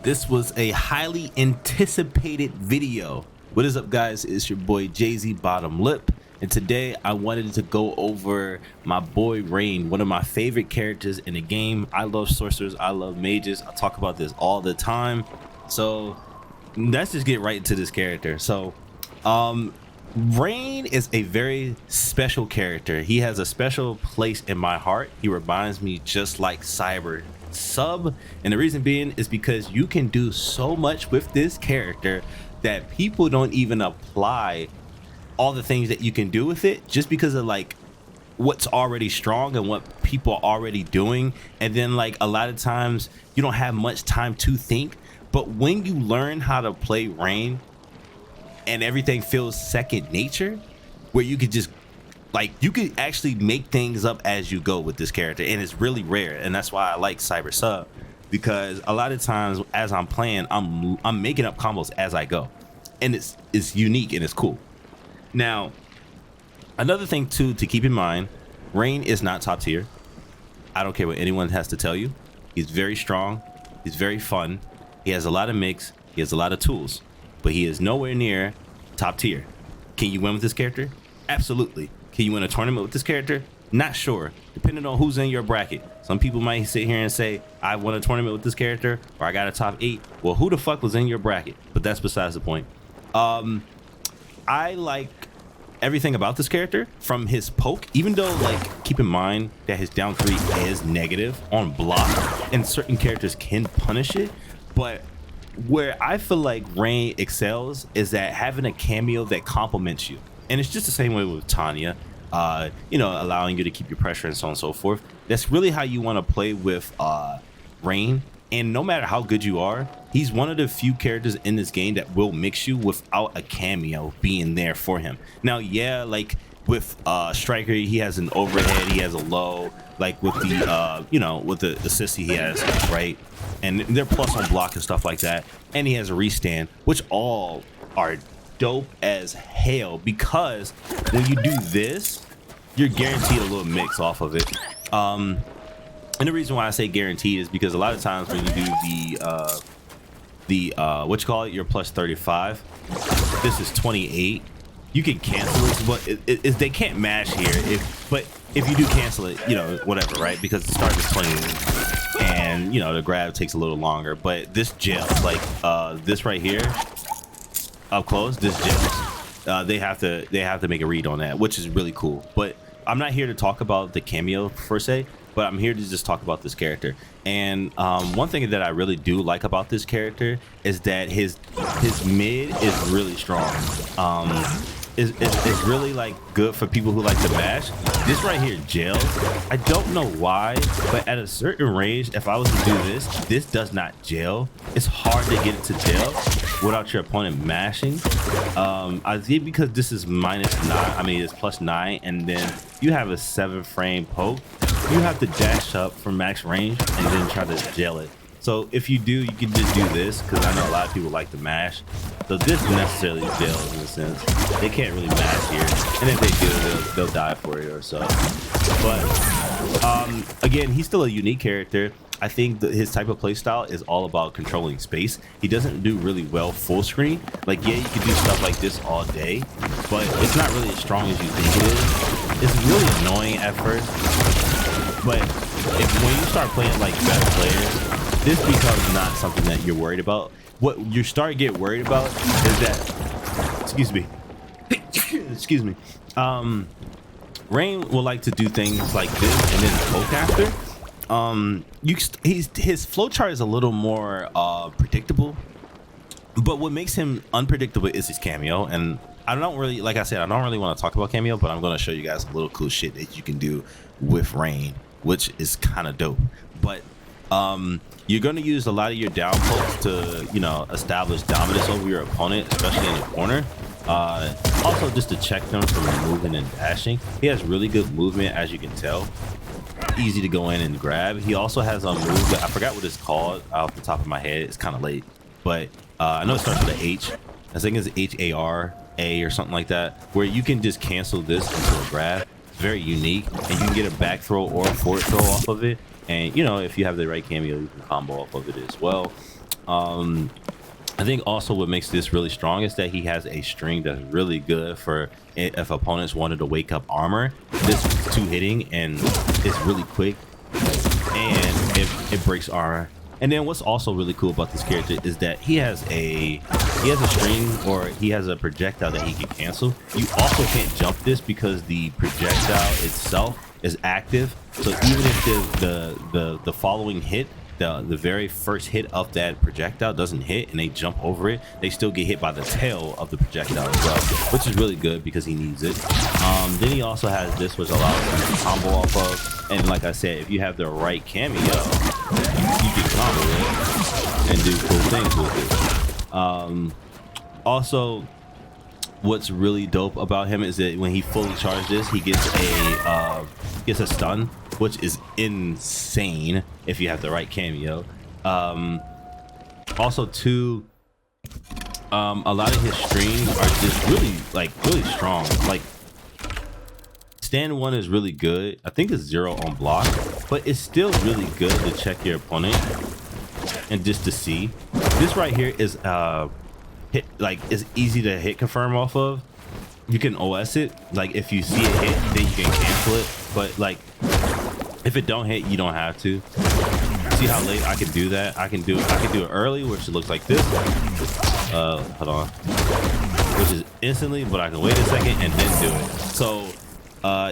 This was a highly anticipated video. What is up, guys? It's your boy Jay-Z Bottom Lip, and today I wanted to go over my boy Rain, one of my favorite characters in the game. I love sorcerers, I love mages. I talk about this all the time. So let's just get right into this character. So Rain is a very special character. He has a special place in my heart. He reminds me just like Cyber Sub, and the reason being is because you can do so much with this character that people don't even apply all the things that you can do with it, just because of like what's already strong and what people are already doing. And then like a lot of times you don't have much time to think, but when you learn how to play Rain and everything feels second nature, where you could just like, you could actually make things up as you go with this character, and it's really rare. And that's why I like Cyber Sub, because a lot of times as I'm playing, I'm making up combos as I go, and it's unique and it's cool. Now, another thing too to keep in mind, Rain is not top tier. I don't care what anyone has to tell you. He's very strong. He's very fun. He has a lot of mix. He has a lot of tools, but he is nowhere near top tier. Can you win with this character? Absolutely. Can you win a tournament with this character? Not sure, depending on who's in your bracket. Some people might sit here and say, I won a tournament with this character, or I got a top 8. Well, who the fuck was in your bracket? But that's besides the point. I like everything about this character, from his poke, even though, like, keep in mind that his down 3 is negative on block, and certain characters can punish it. But where I feel like Rain excels is that having a cameo that complements you. And it's just the same way with Tanya, you know, allowing you to keep your pressure and so on and so forth. That's really how you want to play with Rain. And no matter how good you are, he's one of the few characters in this game that will mix you without a cameo being there for him. Now, yeah, like with Striker, he has an overhead, he has a low, like with the, you know, with the assist he has, right? And they're plus on block and stuff like that. And he has a restand, which all are dope as hell, because when you do this, you're guaranteed a little mix off of it. And the reason why I say guaranteed is because a lot of times when you do the what you call it, your plus 35, this is 28, you can cancel this, but they can't mash here. But if you do cancel it, you know, whatever, right? Because the start is 28 and you know the grab takes a little longer. But this gel, like this right here up close, this gels, they have to make a read on that, which is really cool. But I'm not here to talk about the cameo per se, but I'm here to just talk about this character. And one thing that I really do like about this character is that his mid is really strong. It's really like good for people who like to mash. This right here gels. I don't know why, but at a certain range, if I was to do this does not gel. It's hard to get it to gel without your opponent mashing. I think because this is -9, I mean it's +9, and then you have a 7-frame poke, you have to dash up from max range and then try to gel it. So if you do, you can just do this, because I know a lot of people like to mash. So this necessarily gels in a sense. They can't really mash here, and if they do, they'll die for it or so. But again, he's still a unique character. I think that his type of play style is all about controlling space. He doesn't do really well full screen. Like, yeah, you can do stuff like this all day, but it's not really as strong as you think it is. It's really annoying at first, but when you start playing like better players, this becomes not something that you're worried about. What you start to get worried about is that, excuse me, excuse me, Rain will like to do things like this and then poke after. His flowchart is a little more predictable, but what makes him unpredictable is his cameo. And I don't really, like I said, I don't really want to talk about cameo, but I'm going to show you guys a little cool shit that you can do with Rain, which is kind of dope. But you're going to use a lot of your down pokes to, you know, establish dominance over your opponent, especially in the corner. Also just to check them from moving and dashing. He has really good movement, as you can tell. Easy to go in and grab. He also has a move that I forgot what it's called off the top of my head. It's kind of late, but I know it starts with an H. I think it's HARA or something like that, where you can just cancel this into a grab. Very unique, and you can get a back throw or a forward throw off of it. And you know, if you have the right cameo, you can combo off of it as well. I think also what makes this really strong is that he has a string that's really good for if opponents wanted to wake up armor. This two hitting and it's really quick and it breaks armor. And then what's also really cool about this character is that he has a string, or he has a projectile that he can cancel. You also can't jump this because the projectile itself is active. So even if the following hit, the very first hit of that projectile doesn't hit and they jump over it, they still get hit by the tail of the projectile as well, which is really good because he needs it. Then he also has this, which allows him to combo off of, and like I said, if you have the right cameo, you can combo it and do cool things with it. Also, what's really dope about him is that when he fully charges this, he gets a stun, which is insane if you have the right cameo. Also too, a lot of his strings are just really strong. Like stand 1 is really good. I think it's 0 on block, but it's still really good to check your opponent and just to see. This right here is hit, like it's easy to hit confirm off of. You can OS it, like if you see it hit, then you can cancel it, but like if it don't hit, you don't have to. See how late I can do that? I can do it early, which looks like this. Hold on, which is instantly, but I can wait a second and then do it. So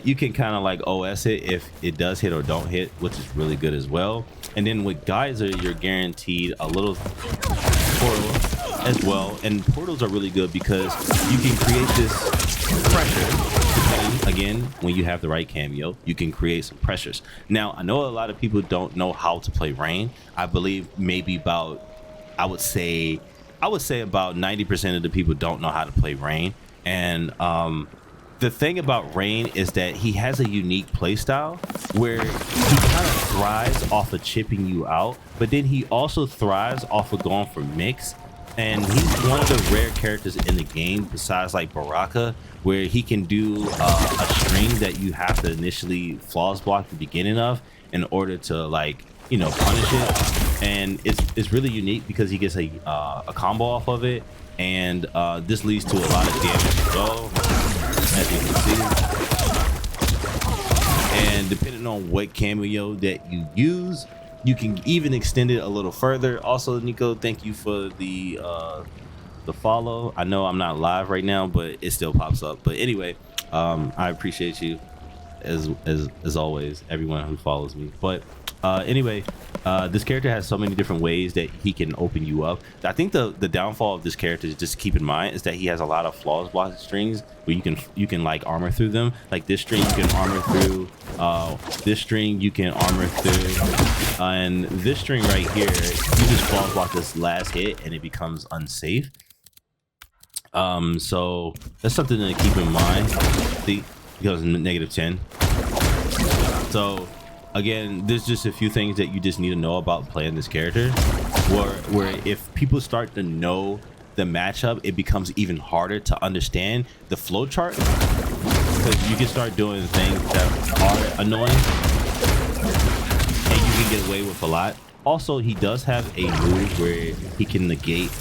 you can kind of like OS it if it does hit or don't hit, which is really good as well. And then with Geyser, you're guaranteed a little portal as well, and portals are really good because you can create this pressure. Again, when you have the right cameo, you can create some pressures. Now, I know a lot of people don't know how to play Rain. I believe maybe about, I would say about 90% of the people don't know how to play Rain. And the thing about Rain is that he has a unique playstyle where he kind of thrives off of chipping you out, but then he also thrives off of going for mix. And he's one of the rare characters in the game, besides like Baraka, where he can do a string that you have to initially flaws block the beginning of in order to, like, you know, punish it. And it's really unique because he gets a combo off of it, and this leads to a lot of damage as well, as you can see. And depending on what cameo that you use, you can even extend it a little further. Also, Nico, thank you for the follow. I know I'm not live right now, but it still pops up. But anyway, I appreciate you as always, everyone who follows me. But anyway, this character has so many different ways that he can open you up. I think the downfall of this character, is just keep in mind, is that he has a lot of flaws block strings where you can like armor through them. Like this string you can armor through, this string you can armor through, and this string right here, you just flaws block this last hit and it becomes unsafe. So that's something to keep in mind. See, it goes -10. So again, there's just a few things that you just need to know about playing this character, where if people start to know the matchup, it becomes even harder to understand the flow chart, because you can start doing things that are annoying and you can get away with a lot. Also, he does have a move where he can negate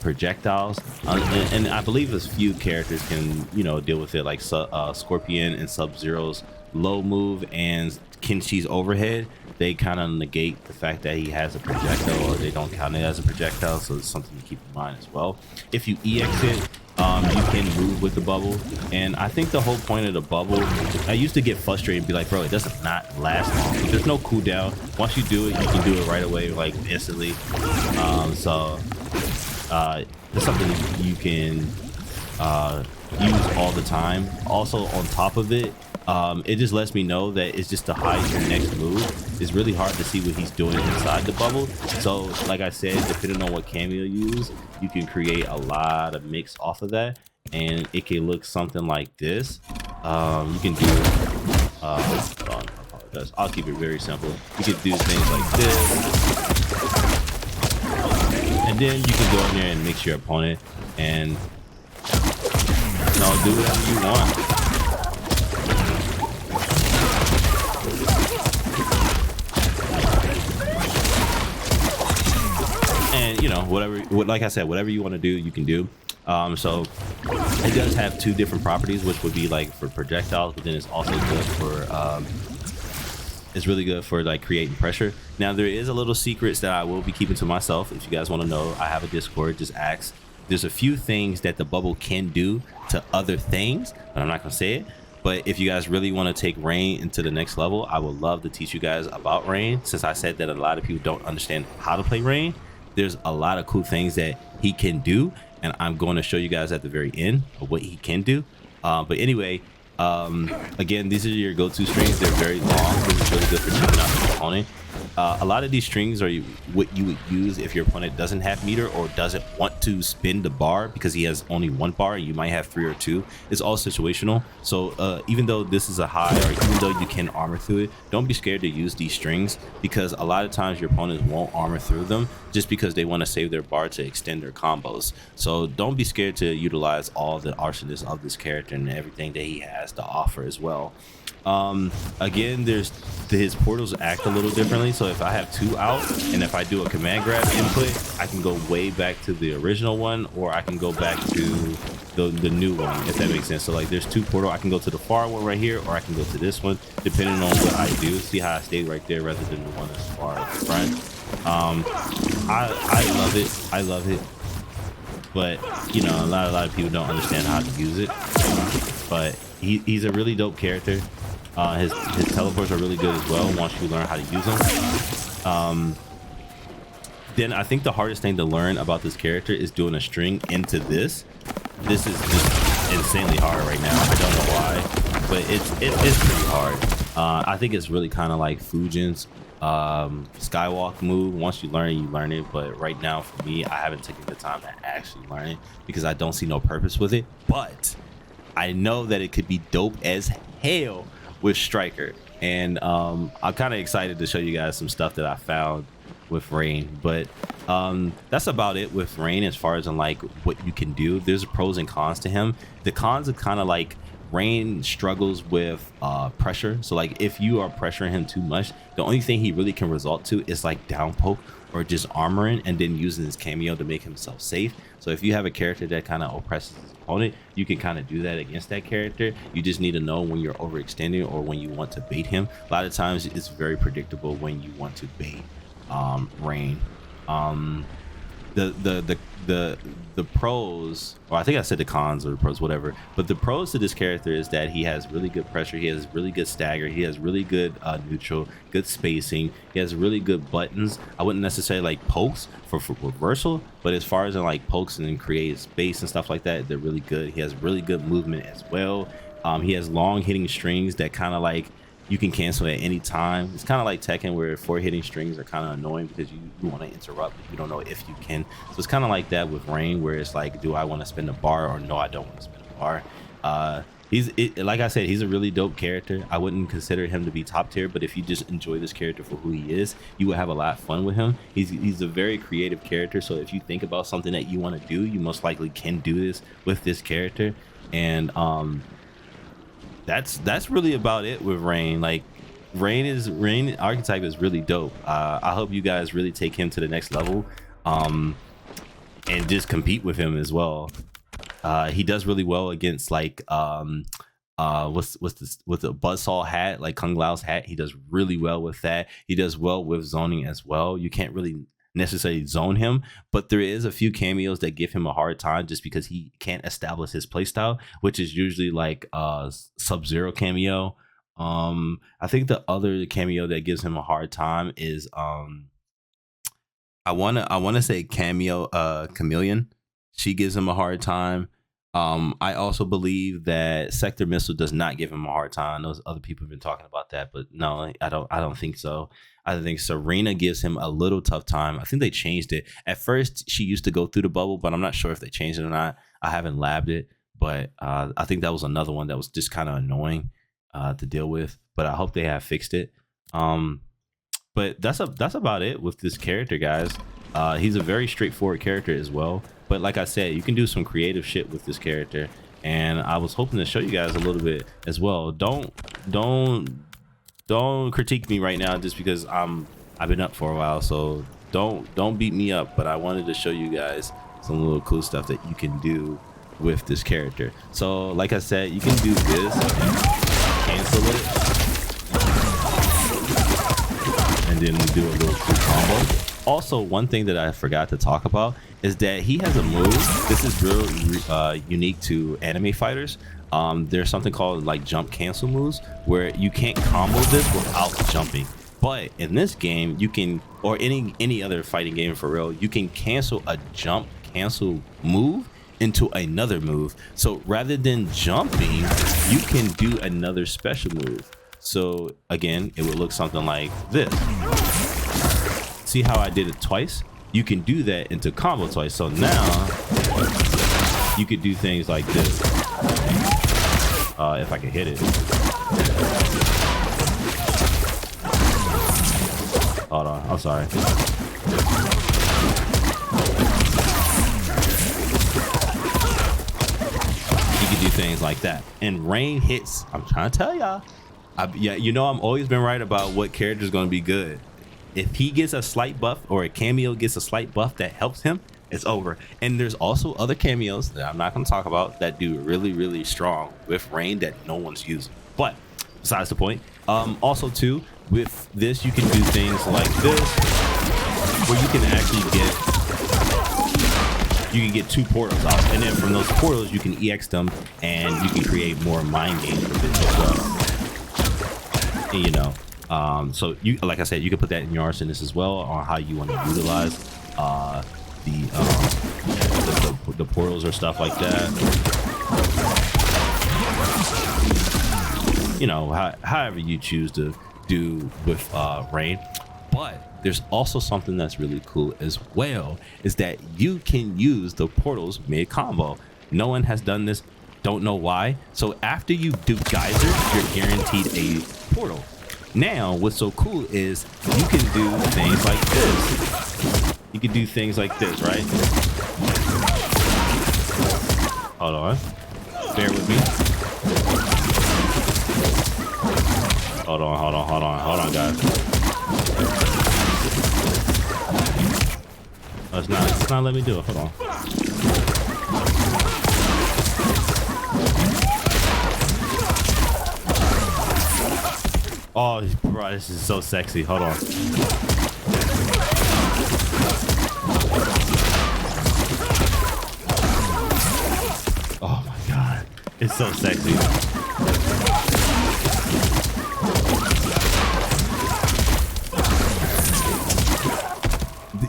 projectiles, and I believe a few characters can, you know, deal with it, like Scorpion and Sub-Zero's low move and Kenshi's overhead. They kind of negate the fact that he has a projectile, or they don't count it as a projectile, so it's something to keep in mind as well. If you EX it, you can move with the bubble, and I think the whole point of the bubble, I used to get frustrated and be like, bro, it does not last long. There's no cooldown. Once you do it, you can do it right away, like instantly. So it's something you can use all the time. Also, on top of it, it just lets me know that it's just to hide your next move. It's really hard to see what he's doing inside the bubble. So like I said, depending on what cameo you use, you can create a lot of mix off of that, and it can look something like this. You can do hold on, I apologize. I'll keep it very simple. You can do things like this, and then you can go in there and mix your opponent and, you know, do whatever you want. And, you know, know, like I said, whatever you want to do, you can do. So it does have two different properties, which would be like for projectiles, but then it's also good for it's really good for like creating pressure. Now there is a little secrets that I will be keeping to myself. If you guys want to know, I have a Discord, just ask. There's a few things that the bubble can do to other things, but I'm not gonna say it. But if you guys really want to take Rain into the next level, I would love to teach you guys about Rain. Since I said that a lot of people don't understand how to play Rain, there's a lot of cool things that he can do, and I'm going to show you guys at the very end of what he can do. But anyway, again, these are your go-to strings. They're very long. This is really good for shooting out the opponent. A lot of these strings are what you would use if your opponent doesn't have meter or doesn't want to spin the bar because he has only one bar and you might have 3 or 2. It's all situational. So even though this is a high, or even though you can armor through it, don't be scared to use these strings, because a lot of times your opponents won't armor through them just because they want to save their bar to extend their combos. So don't be scared to utilize all the arsenals of this character and everything that he has to offer as well. Again, his portals act a little differently. So if I have 2 out and if I do a command grab input, I can go way back to the original one, or I can go back to the new one, if that makes sense. So like there's 2 portal, I can go to the far one right here, or I can go to this one depending on what I do. See how I stayed right there rather than the one that's far at the front. I love it, but you know, a lot of people don't understand how to use it. But he's a really dope character. His teleports are really good as well once you learn how to use them. Then I think the hardest thing to learn about this character is doing a string into this. This is just insanely hard right now. I don't know why, but it's pretty hard. I think it's really kind of like Fujin's skywalk move. Once you learn it, but right now for me, I haven't taken the time to actually learn it because I don't see no purpose with it. But I know that it could be dope as hell with Striker, and I'm kind of excited to show you guys some stuff that I found with Rain. But that's about it with Rain as far as in like what you can do. There's pros and cons to him. The cons are kind of like Rain struggles with pressure. So like if you are pressuring him too much, the only thing he really can resort to is like down poke or just armoring and then using his cameo to make himself safe. So if you have a character that kind of oppresses his opponent, you can kind of do that against that character. You just need to know when you're overextending or when you want to bait him. A lot of times it's very predictable when you want to bait Rain. The pros, or I think I said the cons or the pros, whatever, but the pros to this character is that he has really good pressure, he has really good stagger, he has really good neutral, good spacing, he has really good buttons. I wouldn't necessarily like pokes for reversal, but as far as in like pokes and then create space and stuff like that, they're really good. He has really good movement as well. He has long hitting strings that kind of like you can cancel at any time. It's kind of like Tekken, where 4 hitting strings are kind of annoying because you want to interrupt, but you don't know if you can. So it's kind of like that with Rain, where it's like, do I want to spin the bar or no, I don't want to spin the bar. Like I said, he's a really dope character. I wouldn't consider him to be top tier, but if you just enjoy this character for who he is, you will have a lot of fun with him. He's a very creative character, so if you think about something that you want to do, you most likely can do this with this character. And that's really about it with Rain. Like Rain archetype is really dope. I hope you guys really take him to the next level, and just compete with him as well. He does really well against like what's this with the buzzsaw hat, like Kung Lao's hat. He does really well with that. He does well with zoning as well. You can't really necessarily zone him, but there is a few cameos that give him a hard time just because he can't establish his playstyle, which is usually like Sub-Zero cameo. I think the other cameo that gives him a hard time is I wanna say Chameleon. She gives him a hard time. I also believe that Sector Missile does not give him a hard time. Those other people have been talking about that, but no, I don't think so. I think Serena gives him a little tough time. I think they changed it. At first, she used to go through the bubble, but I'm not sure if they changed it or not. I haven't labbed it, but I think that was another one that was just kind of annoying to deal with. But I hope they have fixed it. But that's about it with this character, guys. He's a very straightforward character as well. But like I said, you can do some creative shit with this character. And I was hoping to show you guys a little bit as well. Don't critique me right now just because I've been up for a while. So don't beat me up, but I wanted to show you guys some little cool stuff that you can do with this character. So like I said, you can do this, cancel it, and then we do a little cool combo. Also, one thing that I forgot to talk about is that he has a move. This is real unique to anime fighters. There's something called like jump cancel moves where you can't combo this without jumping. But in this game, you can, or any other fighting game for real, you can cancel a jump cancel move into another move. So rather than jumping, you can do another special move. So again, it would look something like this. See how I did it twice? You can do that into combo twice. So now you could do things like this. If I can hit it. Hold on, I'm sorry. You can do things like that. And rain hits, I'm trying to tell y'all. Yeah, you know, I'm always been right about what character is going to be good. If he gets a slight buff or a cameo gets a slight buff that helps him, it's over. And there's also other cameos that I'm not going to talk about that do really, really strong with rain that no one's using. But besides the point, also too, with this, you can do things like this, where you can actually get 2 portals out. And then from those portals, you can EX them and you can create more mind games with it as well. And, you know, so you, like I said, you can put that in your arsenal as well on how you want to utilize the portals or stuff like that. You know, however you choose to do with rain. But there's also something that's really cool as well, is that you can use the portals mid combo. No one has done this, don't know why. So after you do geyser, you're guaranteed a portal. Now what's so cool is you can do things like this. You can do things like this, right? Hold on, bear with me. Hold on, guys. Oh, it's not letting me do it. Hold on. Oh, bro, this is so sexy. Hold on. Oh my God, it's so sexy.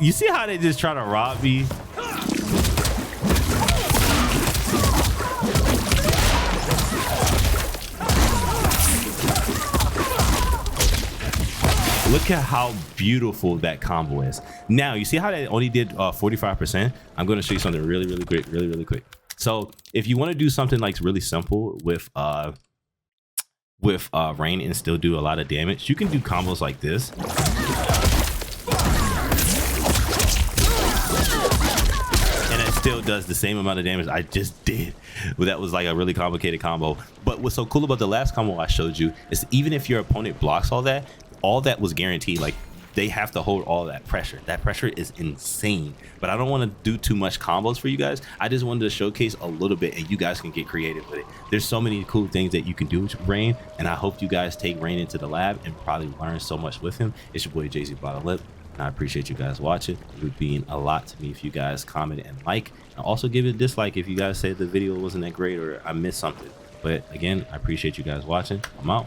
You see how they just try to rob me? Look at how beautiful that combo is. Now, you see how they only did 45%? I'm going to show you something really quick. So if you want to do something like really simple with rain and still do a lot of damage, you can do combos like this. Still does the same amount of damage I just did. Well, that was like a really complicated combo. But what's so cool about the last combo I showed you is even if your opponent blocks all that was guaranteed. Like, they have to hold all that pressure. That pressure is insane. But I don't want to do too much combos for you guys. I just wanted to showcase a little bit and you guys can get creative with it. There's so many cool things that you can do with Rain, and I hope you guys take Rain into the lab and probably learn so much with him. It's your boy Jay-Z Bottom Lip. And I appreciate you guys watching. It would mean a lot to me if you guys comment and like. And also give it a dislike if you guys say the video wasn't that great or I missed something. But again, I appreciate you guys watching. I'm out.